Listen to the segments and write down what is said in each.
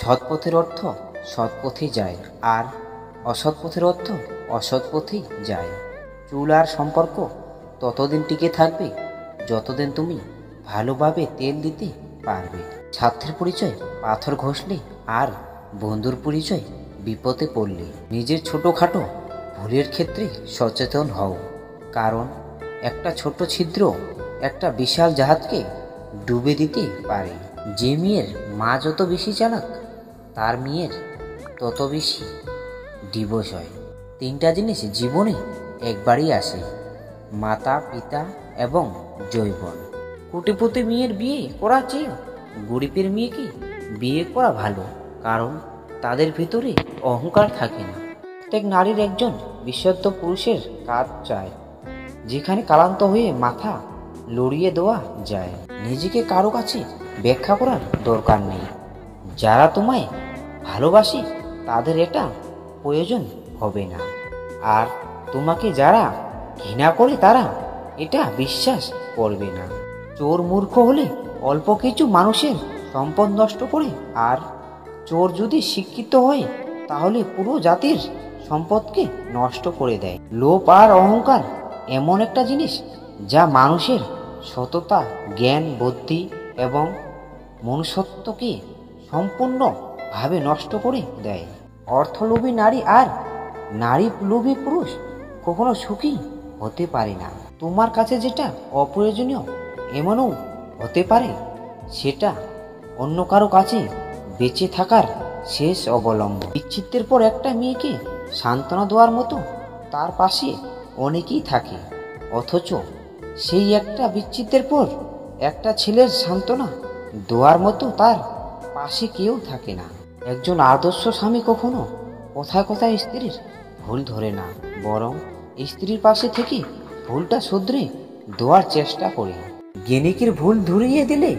সৎ পথের অর্থ সৎ পথে যায়, আর অসৎ পথের অর্থ অসৎ পথেই যায়। চুল আর সম্পর্ক ততদিন টিকে থাকবে যতদিন তুমি ভালোভাবে তেল দিতে পারবে। স্বার্থের পরিচয় পাথর ঘষলে, আর বন্ধুর পরিচয় বিপদে পড়লে। নিজের ছোটোখাটো ভুলের ক্ষেত্রে সচেতন হও, কারণ একটা ছোট ছিদ্র একটা বিশাল জাহাজকে ডুবে দিতে পারে। যে মেয়ের মা যত বেশি চালাক, তার মেয়ের তত বেশি ডিভোর্স হয়। তিনটা জিনিস জীবনে একবারই আসে: মাতা, পিতা এবং যৌবন। কোটিপতি মেয়ের বিয়ে করা চেয়ে গরিবের মেয়েকে বিয়ে করা ভালো, কারণ তাদের ভিতরে অহংকার থাকে না। প্রত্যেক নারীর একজন বিশুদ্ধ পুরুষের কাজ চায়, যেখানে ক্লান্ত হয়ে মাথা লড়িয়ে দেওয়া যায়। নিজেকে কারো কাছে ব্যাখ্যা করার দরকার নেই। যারা তোমায় ভালোবাসে তাদের এটা প্রয়োজন হবে না, আর তোমাকে যারা ঘৃণা করে তারা এটা বিশ্বাস করবে না। চোর মূর্খ হলে অল্প কিছু মানুষের সম্পদ নষ্ট করে, আর চোর যদি শিক্ষিত হয় তাহলে পুরো জাতির সম্পদকে নষ্ট করে দেয়। লোভ আর অহংকার এমন একটা জিনিস যা মানুষের সততা, জ্ঞান, বুদ্ধি এবং মনুষ্যত্বকে সম্পূর্ণভাবে নষ্ট করে দেয়। অর্থলোভী নারী আর নারী লোভী পুরুষ কখনো সুখী হতে পারে না। তোমার কাছে যেটা অপ্রয়োজনীয় এমনও হতে পারে সেটা অন্য কারো কাছে বেঁচে থাকার শেষ অবলম্বন। বিচ্ছেদের পর একটা মেয়েকে সান্ত্বনা দেওয়ার মতো তার পাশে অনেকেই থাকে, অথচ সেই একটা বিচ্ছেদের পর একটা ছেলের সান্ত্বনা দেওয়ার মতো তার পাশে কেউ থাকে না। একজন আদর্শ স্বামী কখনো কথায় কথায় স্ত্রীর ভুল ধরে না, বরং স্ত্রীর পাশে থেকে ভুলটা শুধরে দেওয়ার চেষ্টা করে। জ্ঞানীকে ভুল ধরিয়ে দিলে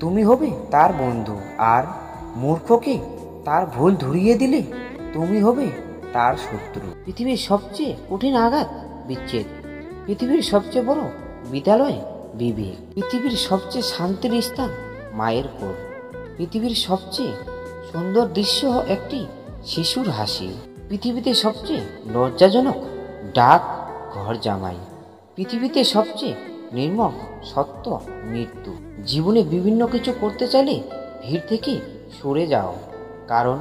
তুমি হবে তার বন্ধু, আর মূর্খকে তার ভুল ধরিয়ে দিলে তুমি হবে তার শত্রু। পৃথিবীর সবচেয়ে কঠিন আঘাত বিচ্ছেদ, পৃথিবীর সবচেয়ে বড় বিদ্যালয় বিবেক, পৃথিবীর সবচেয়ে শান্তির স্থান মায়ের কোল, পৃথিবীর সবচেয়ে সুন্দর দৃশ্য একটি শিশুর হাসি, পৃথিবীতে সবচেয়ে লজ্জাজনক ডাক ঘর জামাই, পৃথিবীতে সবচেয়ে নির্মম সত্য মৃত্যু। জীবনে বিভিন্ন কিছু করতে চাইলে ভিড় থেকে সরে যাও, কারণ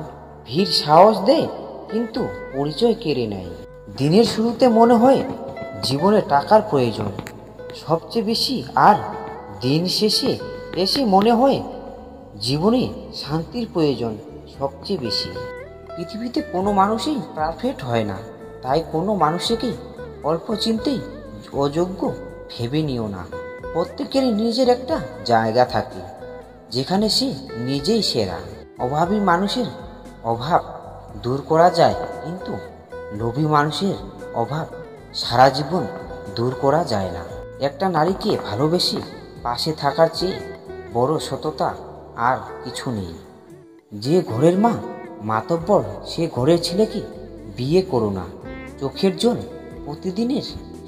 ভিড় সাহস দেয় কিন্তু পরিচয় কেড়ে নেয়। দিনের শুরুতে মনে হয় জীবনে টাকার প্রয়োজন সবচেয়ে বেশি, আর দিন শেষে এসে মনে হয় জীবনে শান্তির প্রয়োজন সবচেয়ে বেশি। পৃথিবীতে কোনো মানুষই পারফেক্ট হয় না, তাই কোনো মানুষকে অল্প চিনতেই অযোগ্য ভেবে নিও না। প্রত্যেকেরই নিজের একটা জায়গা থাকে যেখানে সে নিজেই সেরা। অভাবী মানুষের অভাব দূর করা যায়, কিন্তু লোভী মানুষের অভাব সারা জীবন দূর করা যায় না। একটা নারীকে ভালোবেসে পাশে থাকার চেয়ে বড় সততা আর কিছু নেই। যে ঘরের মা মাতব্বর সে ঘরের ছেলেকে বিয়ে করো না। চোখের জল প্রতিদিনের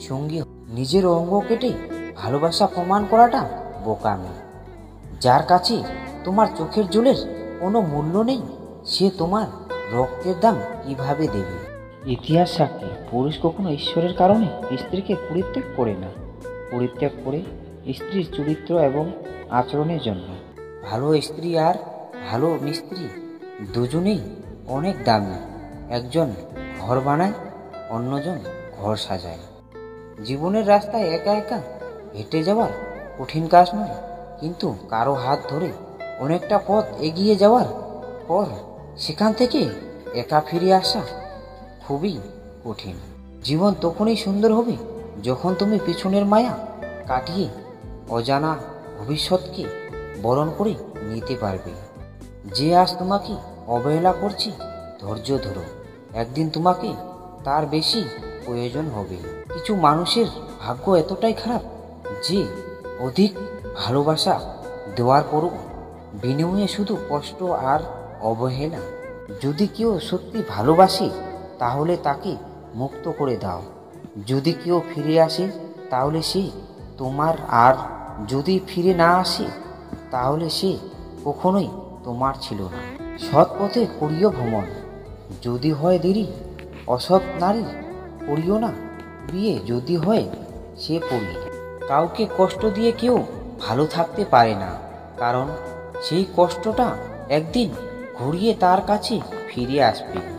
সঙ্গী। নিজের অঙ্গ কেটে ভালোবাসা প্রমাণ করাটা বোকামি। যার কাছে তোমার চোখের জলের কোনো মূল্য নেই, সে তোমার রক্তের দাম কিভাবে দেবে? ইতিহাস সাক্ষী, পুরুষ কখনো ঈশ্বরের কারণে স্ত্রীকে পরিত্যাগ করে না, পরিত্যাগ করে স্ত্রীর চরিত্র এবং আচরণের জন্য। ভালো স্ত্রী আর ভালো মিস্ত্রি দুজনেই অনেক দামি। একজন ঘর বানায়, অন্যজন ঘর সাজায়। জীবনের রাস্তায় একা একা হেঁটে যাওয়ার কঠিন কাজ নয়, কিন্তু কারো হাত ধরে অনেকটা পথ এগিয়ে যাওয়ার পর সেখান থেকে একা ফিরে আসা খুবই কঠিন। জীবন তখনই সুন্দর হবে যখন তুমি পিছনের মায়া কাটিয়ে অজানা ভবিষ্যৎকে বরণ করে নিতে পারবে। যে আজ তোমাকে অবহেলা করছে, ধৈর্য ধরো, একদিন তোমাকে তার বেশি প্রয়োজন হবে। কিছু মানুষের ভাগ্য এতটাই খারাপ যে অধিক ভালোবাসা দেওয়ার পরও বিনিময়ে শুধু কষ্ট আর অবহেলা। যদি কেউ সত্যি ভালোবাসে তাহলে তাকে মুক্ত করে দাও। যদি কেউ ফিরে আসে তাহলে সে তোমার, আর যদি ফিরে না আসে তাহলে সে কখনোই তোমার ছিল না। সৎ পথে করিও ভ্রমণ, যদি হয় দেরি অসৎ নারী করিও না বিয়ে, যদি হয় সে পড়ি। কাউকে কষ্ট দিয়ে কেউ ভালো থাকতে পারে না, কারণ সেই কষ্টটা একদিন ঘুরিয়ে তার কাছে ফিরে আসবে।